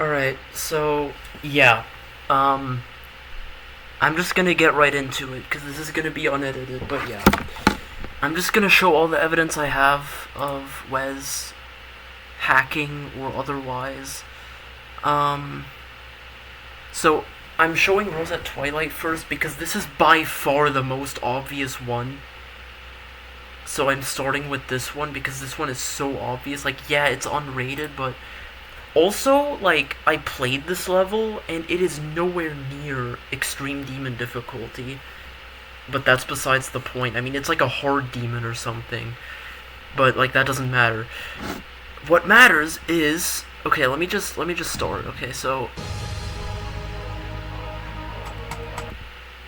Alright, so, yeah. Um, I'm just gonna get right into it, because this is gonna be unedited, but yeah. I'm just gonna show all the evidence I have of Wes hacking or otherwise. Um, so, I'm showing Rose at Twilight first, because this is by far the most obvious one. So I'm starting with this one, because this one is so obvious. Like, yeah, it's unrated, but... Also, like, I played this level, and it is nowhere near Extreme Demon difficulty. But that's besides the point. I mean, it's like a hard demon or something. But, like, that doesn't matter. What matters is... Okay, let me just start. Okay, so...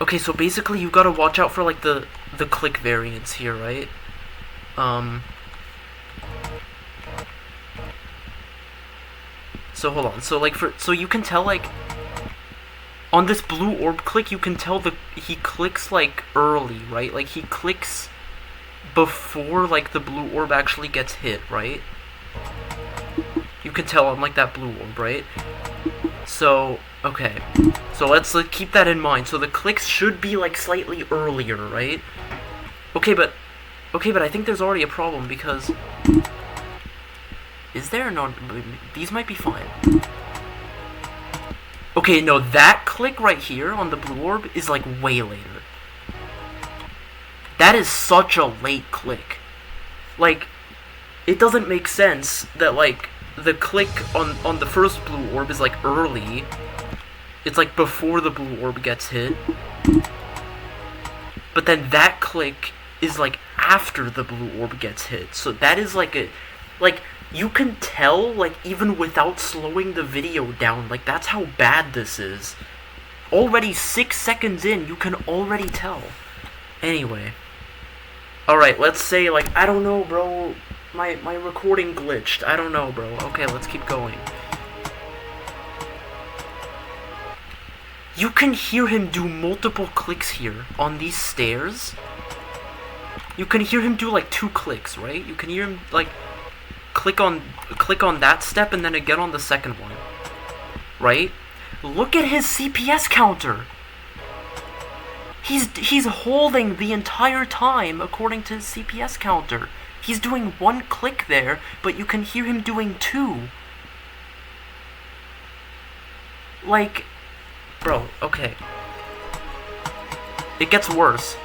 Okay, so basically you gotta watch out for, like, the click variance here, right? So hold on. So like so you can tell like on this blue orb click you can tell he clicks like early, right? Like he clicks before like the blue orb actually gets hit, right? You can tell on like that blue orb, right? So okay. So let's keep that in mind. So the clicks should be like slightly earlier, right? Okay, but I think there's already a problem because is there? No, these might be fine. Okay, no, that click right here on the blue orb is like way later. That is such a late click. Like, it doesn't make sense that like the click on the first blue orb is like early. It's like before the blue orb gets hit. But then that click is like after the blue orb gets hit. So that is like a... Like, you can tell, like, even without slowing the video down, like, that's how bad this is. Already 6 seconds in, you can already tell. Anyway. Alright, let's say, like, I don't know, bro, my recording glitched. I don't know, bro. Okay, let's keep going. You can hear him do multiple clicks here on these stairs. You can hear him do, like, 2 clicks, right? You can hear him, like... click on that step and then again on the second one, right? Look at his CPS counter. He's holding the entire time according to his CPS counter. He's doing 1 click there, but you can hear him doing 2. Like, bro, okay. It gets worse.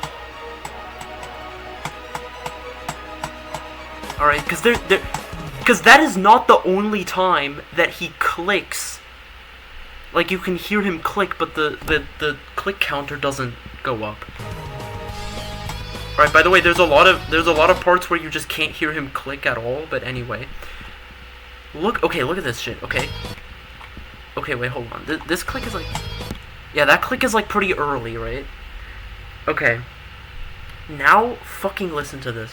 Alright, because that is not the only time that he clicks. Like, you can hear him click, but the click counter doesn't go up. Alright, by the way, there's a lot of parts where you just can't hear him click at all, but anyway. Look at this shit, okay? Okay, wait, hold on. This click is like... Yeah, that click is like pretty early, right? Okay. Now, fucking listen to this.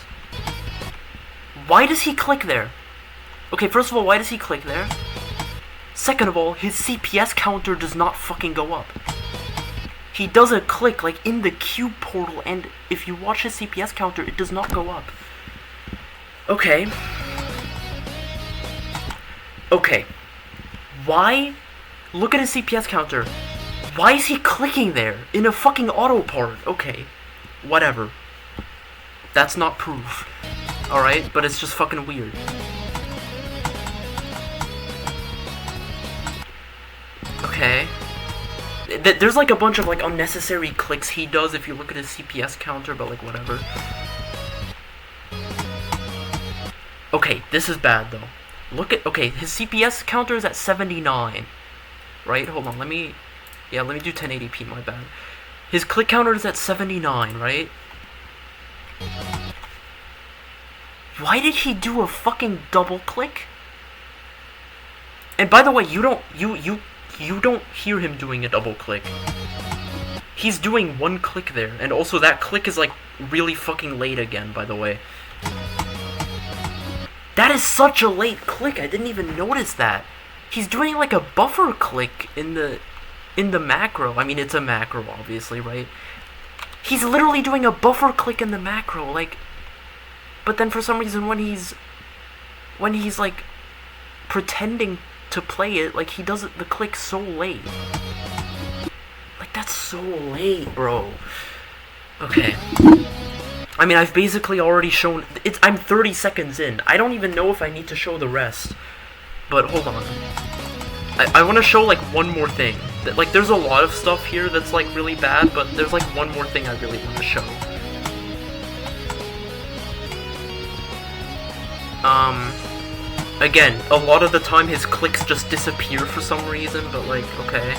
Why does he click there? Okay, first of all, why does he click there? Second of all, his CPS counter does not fucking go up. He does a click, like, in the cube portal, and if you watch his CPS counter, it does not go up. Okay. Okay. Why? Look at his CPS counter. Why is he clicking there? In a fucking auto part? Okay. Whatever. That's not proof. Alright, but it's just fucking weird. Okay. There's like a bunch of like unnecessary clicks he does if you look at his CPS counter, but like whatever. Okay, this is bad though. Okay, his CPS counter is at 79. Right? Hold on, let me do 1080p, my bad. His click counter is at 79, right? Why did he do a fucking double click? And by the way, you don't hear him doing a double click. He's doing 1 click there, and also that click is like really fucking late again, by the way. That is such a late click, I didn't even notice that. He's doing like a buffer click in the macro. I mean, it's a macro, obviously, right? He's literally doing a buffer click in the macro, like... But then for some reason when he's like pretending to play it, like, he does the click so late. Like, that's so late, bro. Okay. I mean, I've basically already shown... I'm 30 seconds in. I don't even know if I need to show the rest. But, hold on. I want to show, like, one more thing. Like, there's a lot of stuff here that's, like, really bad, but there's, like, one more thing I really want to show. Again, a lot of the time his clicks just disappear for some reason, but, like, okay.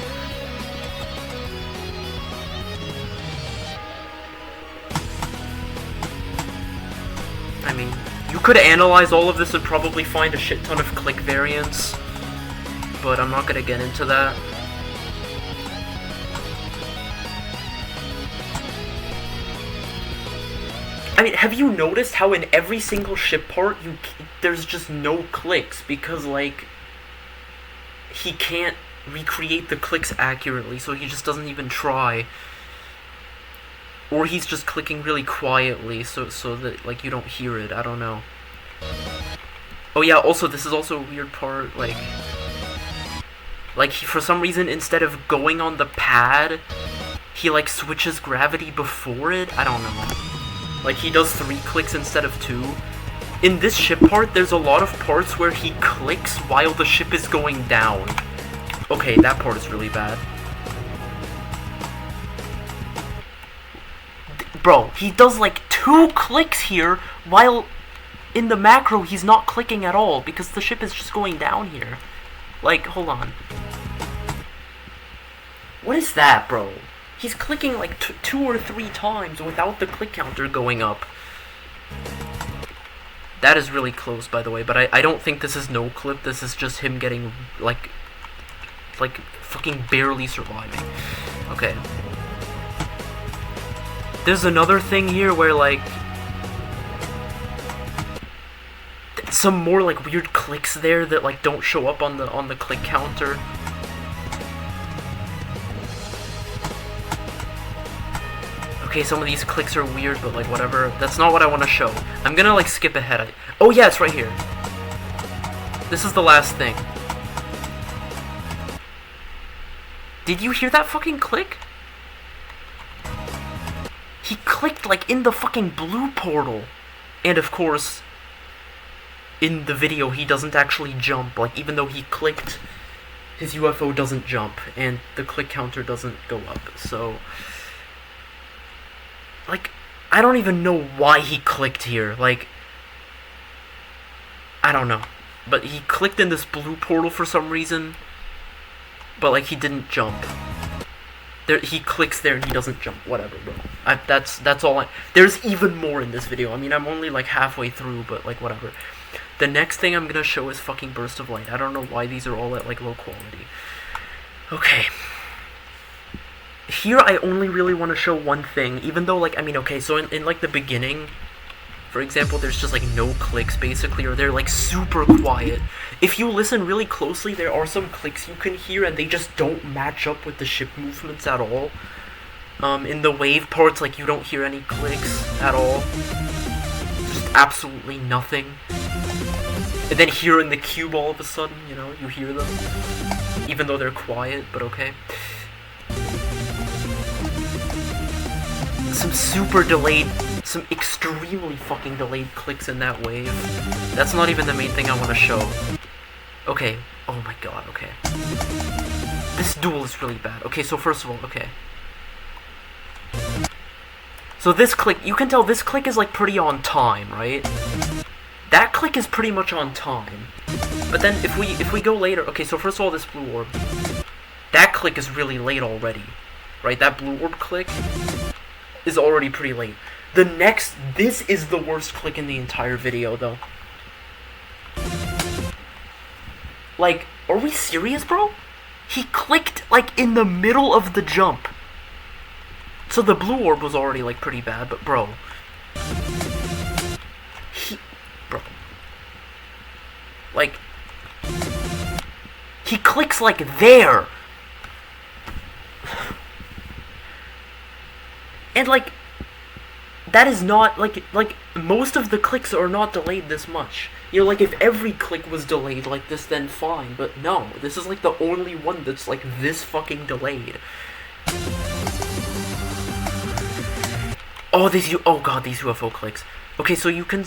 I mean, you could analyze all of this and probably find a shit ton of click variants, but I'm not gonna get into that. I mean, have you noticed how in every single ship part, there's just no clicks, because, like, he can't recreate the clicks accurately, so he just doesn't even try. Or he's just clicking really quietly, so that, like, you don't hear it. I don't know. Oh yeah, also, this is also a weird part, like, he, for some reason, instead of going on the pad, he, like, switches gravity before it? I don't know. Like, he does 3 clicks instead of 2. In this ship part, there's a lot of parts where he clicks while the ship is going down. Okay, that part is really bad. Bro, he does like 2 clicks here, while in the macro he's not clicking at all, because the ship is just going down here. Like, hold on. What is that, bro? He's clicking like 2 or 3 times without the click counter going up. That is really close, by the way, but I don't think this is no clip. This is just him getting, like fucking barely surviving. Okay. There's another thing here where, like, some more, like, weird clicks there that, like, don't show up on the click counter. Okay, some of these clicks are weird, but, like, whatever. That's not what I want to show. I'm gonna, like, skip ahead. Oh, yeah, it's right here. This is the last thing. Did you hear that fucking click? He clicked, like, in the fucking blue portal. And, of course, in the video, he doesn't actually jump. Like, even though he clicked, his UFO doesn't jump. And the click counter doesn't go up. So, like, I don't even know why he clicked here. Like, I don't know. But he clicked in this blue portal for some reason. But, like, he didn't jump. There, he clicks there and he doesn't jump. Whatever, bro. That's all I... There's even more in this video. I mean, I'm only, like, halfway through, but, like, whatever. The next thing I'm gonna show is fucking Burst of Light. I don't know why these are all at, like, low quality. Okay. Here, I only really want to show one thing, even though, like, I mean, okay, so in like, the beginning, for example, there's just, like, no clicks, basically, or they're, like, super quiet. If you listen really closely, there are some clicks you can hear, and they just don't match up with the ship movements at all. In the wave parts, like, you don't hear any clicks at all. Just absolutely nothing. And then here in the cube, all of a sudden, you know, you hear them. Even though they're quiet, but okay. Some super delayed, some extremely fucking delayed clicks in that wave. That's not even the main thing I want to show. Okay, oh my god, okay. This duel is really bad. Okay, so first of all, okay. So this click, you can tell this click is like pretty on time, right? That click is pretty much on time. But then if we go later, okay, so first of all, this blue orb. That click is really late already, right? That blue orb click is already pretty late. The next, this is the worst click in the entire video, though. Like, are we serious, bro? He clicked, like, in the middle of the jump. So the blue orb was already, like, pretty bad, but bro. Bro. Like, he clicks, like, there. And, like, that is not, like, most of the clicks are not delayed this much. You know, like, if every click was delayed like this, then fine. But no, this is, like, the only one that's, like, this fucking delayed. Oh, oh god, these UFO clicks. Okay, so you can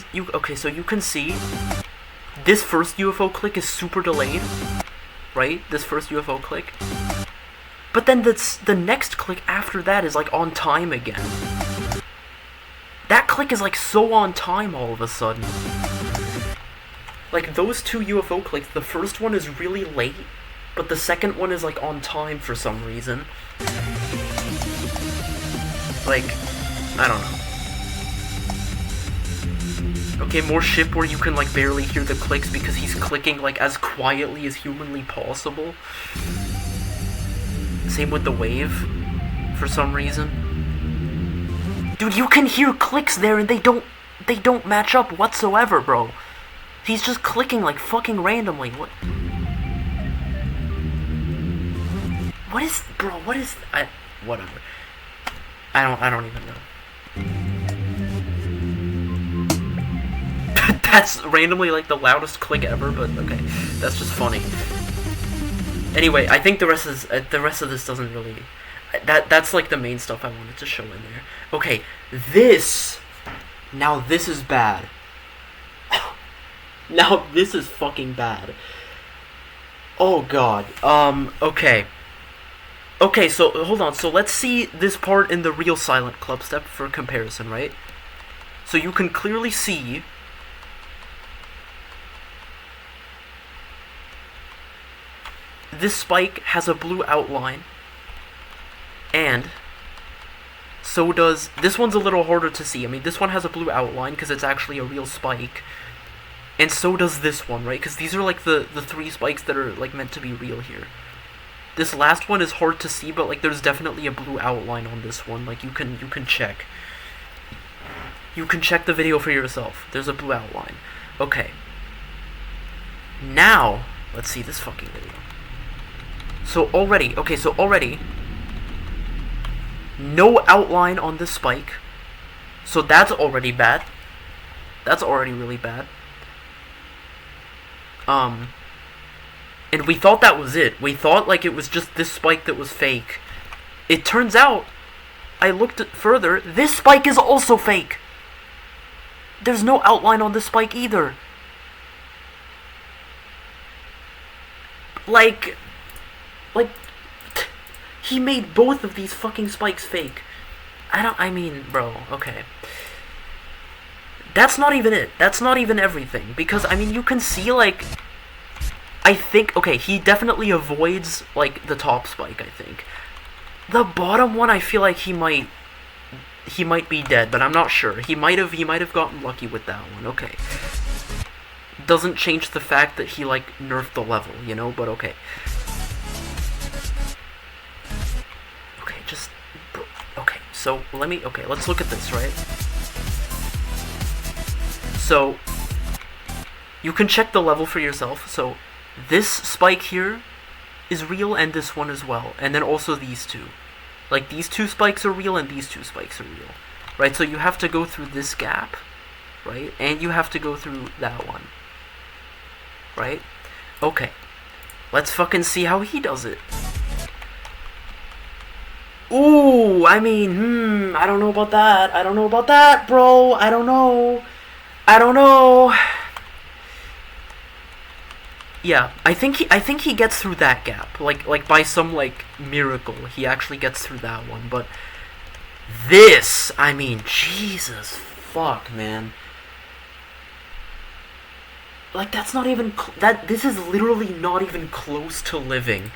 see this first UFO click is super delayed, right? This first UFO click. But then the next click after that is, like, on time again. That click is, like, so on time all of a sudden. Like, those two UFO clicks, the first one is really late, but the second one is, like, on time for some reason. Like, I don't know. Okay, more ship where you can, like, barely hear the clicks because he's clicking, like, as quietly as humanly possible. Same with the wave, for some reason. Dude, you can hear clicks there and they don't match up whatsoever, bro. He's just clicking, like, fucking randomly. What is, bro, what is, whatever. I don't even know. That's randomly, like, the loudest click ever, but okay. That's just funny. Anyway, I think the rest of this doesn't really... That's, like, the main stuff I wanted to show in there. Okay, now this is bad. Now this is fucking bad. Oh god. Okay. Okay, so hold on. So let's see this part in the real silent clubstep for comparison, right? So you can clearly see this spike has a blue outline, and so does this one's a little harder to see. I mean, this one has a blue outline because it's actually a real spike. And so does this one, right? Because these are, like, the three spikes that are, like, meant to be real here. This last one is hard to see, but, like, there's definitely a blue outline on this one. Like, you can check. You can check the video for yourself. There's a blue outline. Okay. Now, let's see this fucking video. So already, no outline on this spike. So that's already bad. That's already really bad. And we thought that was it. We thought, like, it was just this spike that was fake. It turns out, I looked at further, this spike is also fake. There's no outline on this spike either. Like, he made both of these fucking spikes fake. I mean, bro, okay. That's not even it. That's not even everything. Because, I mean, you can see, like... I think... Okay, he definitely avoids, like, the top spike, I think. The bottom one, I feel like he might be dead, but I'm not sure. He might have gotten lucky with that one. Okay. Doesn't change the fact that he, like, nerfed the level, you know? But okay. Okay, just... Okay, so let's look at this, right? So, you can check the level for yourself. So, this spike here is real, and this one as well. And then also these two. Like, these two spikes are real, and these two spikes are real. Right? So you have to go through this gap, right? And you have to go through that one. Right? Okay. Let's fucking see how he does it. Ooh, I mean, I don't know about that. I don't know about that, bro. I don't know. Yeah, I think he gets through that gap. Like by some, like, miracle, he actually gets through that one. But this, I mean, Jesus fuck, man. Like, that's not even this is literally not even close to living.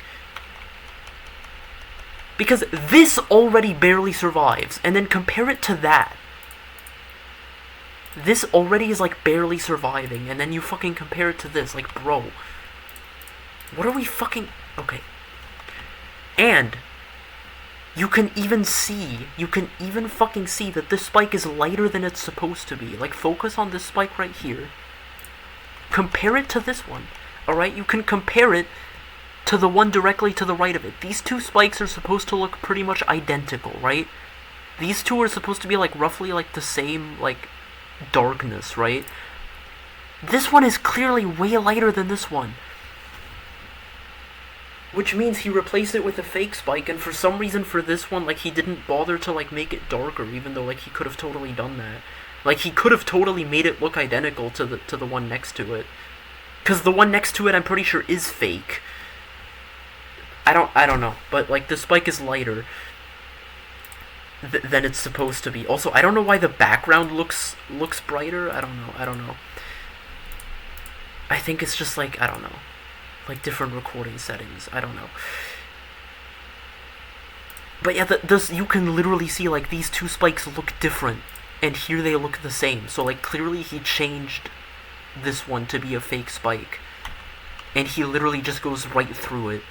Because this already barely survives, and then compare it to that. This already is, like, barely surviving, and then you fucking compare it to this. Like, bro. What are we fucking... Okay. And you can even fucking see that this spike is lighter than it's supposed to be. Like, focus on this spike right here. Compare it to this one. Alright? You can compare it to the one directly to the right of it. These two spikes are supposed to look pretty much identical, right? These two are supposed to be, like, roughly, like, the same, like, darkness, right? This one is clearly way lighter than this one. Which means he replaced it with a fake spike, and for some reason for this one, like, he didn't bother to, like, make it darker, even though, like, he could have totally done that. Like, he could have totally made it look identical to the one next to it. Because the one next to it, I'm pretty sure, is fake. I don't know, but, like, the spike is lighter than it's supposed to be. Also, I don't know why the background looks brighter. I don't know. I think it's just, like, I don't know. Like, different recording settings. I don't know. But yeah, you can literally see, like, these two spikes look different. And here they look the same. So, like, clearly he changed this one to be a fake spike. And he literally just goes right through it.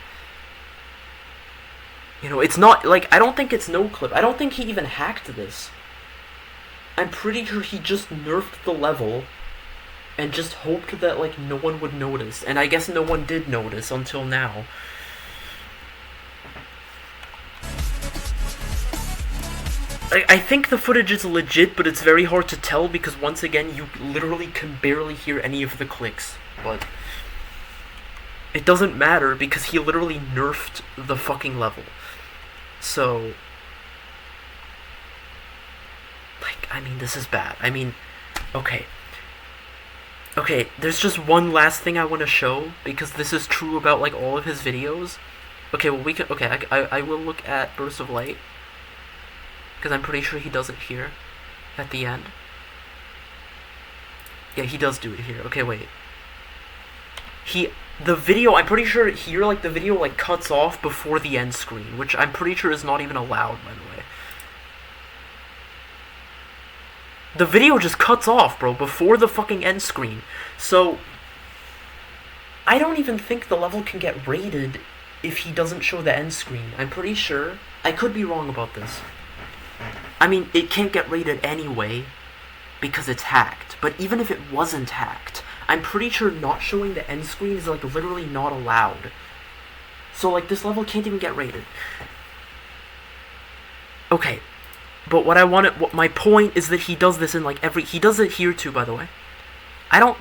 You know, it's not, like, I don't think it's no clip. I don't think he even hacked this. I'm pretty sure he just nerfed the level and just hoped that, like, no one would notice. And I guess no one did notice until now. I think the footage is legit, but it's very hard to tell because, once again, you literally can barely hear any of the clicks. But it doesn't matter because he literally nerfed the fucking level. So, like, I mean, this is bad. I mean, okay. Okay, there's just one last thing I want to show, because this is true about, like, all of his videos. Okay, well, we can, okay, I will look at Burst of Light, because I'm pretty sure he does it here, at the end. Yeah, he does do it here. Okay, wait. The video, I'm pretty sure here, like, the video, like, cuts off before the end screen, which I'm pretty sure is not even allowed, by the way. The video just cuts off, bro, before the fucking end screen. So, I don't even think the level can get rated if he doesn't show the end screen. I'm pretty sure. I could be wrong about this. I mean, it can't get rated anyway, because it's hacked. But even if it wasn't hacked, I'm pretty sure not showing the end screen is, like, literally not allowed. So, like, this level can't even get rated. Okay. But what my point is that he does this in, like, he does it here too, by the way. I don't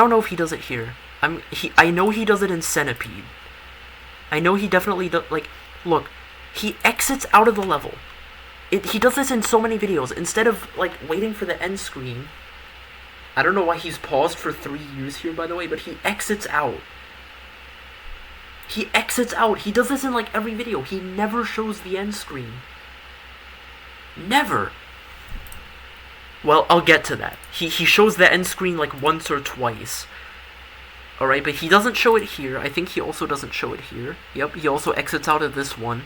know if he does it here. I know he does it in Centipede. I know he definitely does, like, look, he exits out of the level. He does this in so many videos. Instead of, like, waiting for the end screen, I don't know why he's paused for 3 years here, by the way, but he exits out. He exits out. He does this in, like, every video. He never shows the end screen. Never. Well, I'll get to that. He shows the end screen, like, once or twice. Alright, but he doesn't show it here. I think he also doesn't show it here. Yep, he also exits out of this one.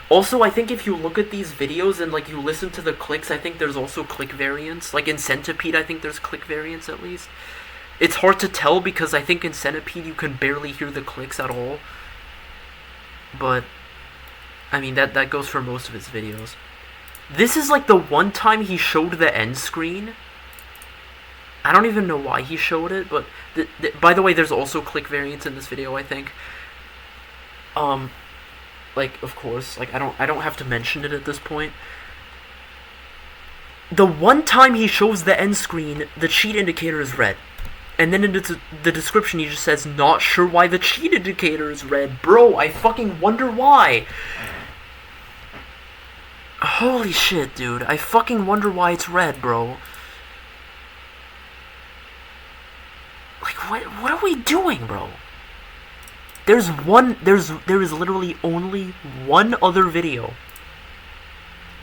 Also, I think if you look at these videos and, like, you listen to the clicks, I think there's also click variance. Like, in Centipede, I think there's click variance, at least. It's hard to tell because I think in Centipede you can barely hear the clicks at all. But I mean, that goes for most of his videos. This is, like, the one time he showed the end screen. I don't even know why he showed it, but by the way, there's also click variance in this video, I think. Like, of course, like, I don't have to mention it at this point. The one time he shows the end screen, the cheat indicator is red. And then in the description he just says, not sure why the cheat indicator is red. Bro, I fucking wonder why. Holy shit, dude. I fucking wonder why it's red, bro. Like, what are we doing, bro? There is literally only one other video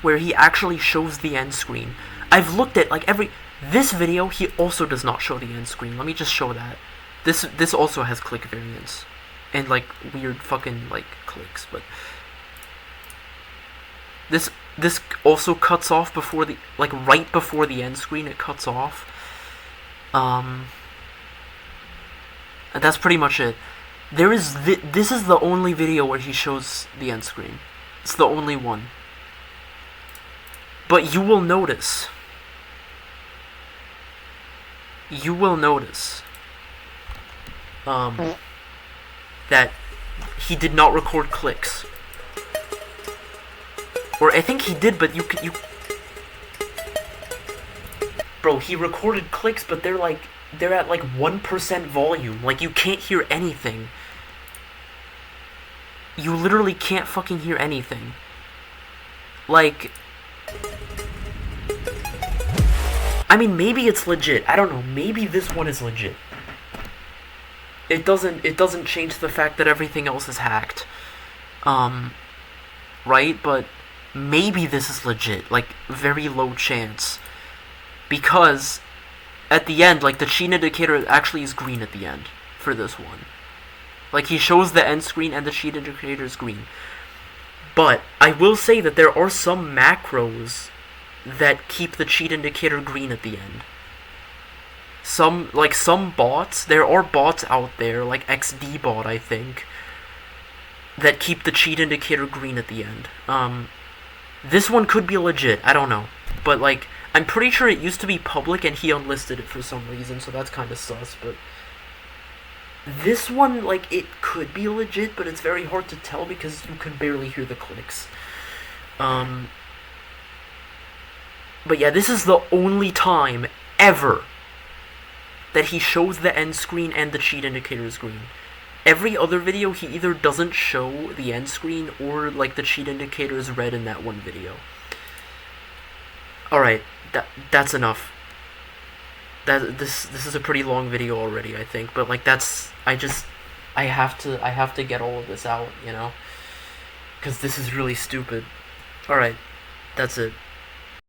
where he actually shows the end screen. I've looked at, like, this video, he also does not show the end screen. Let me just show that. This also has click variance. And, like, weird fucking, like, clicks, but this also cuts off before the, like, right before the end screen, it cuts off. And that's pretty much it. This is the only video where he shows the end screen. It's the only one. But you will notice that he did not record clicks. Or I think he did, but Bro, he recorded clicks, but they're at like 1% volume. Like, you can't hear anything. You literally can't fucking hear anything. Like, I mean, maybe it's legit. I don't know. Maybe this one is legit. It doesn't change the fact that everything else is hacked. Right? But maybe this is legit. Like, very low chance. Because at the end, like, the cheat indicator actually is green at the end for this one. Like, he shows the end screen and the cheat indicator is green. But I will say that there are some macros that keep the cheat indicator green at the end. Some bots, there are bots out there, like XDbot, I think, that keep the cheat indicator green at the end. This one could be legit, I don't know. But, like, I'm pretty sure it used to be public and he unlisted it for some reason, so that's kind of sus, but this one, like, it could be legit, but it's very hard to tell because you can barely hear the clicks. But yeah, this is the only time ever that he shows the end screen and the cheat indicator is green. Every other video, he either doesn't show the end screen or, like, the cheat indicator is red in that one video. Alright, that's enough. This is a pretty long video already, I think, but, like, I have to get all of this out, you know? Because this is really stupid. Alright, that's it.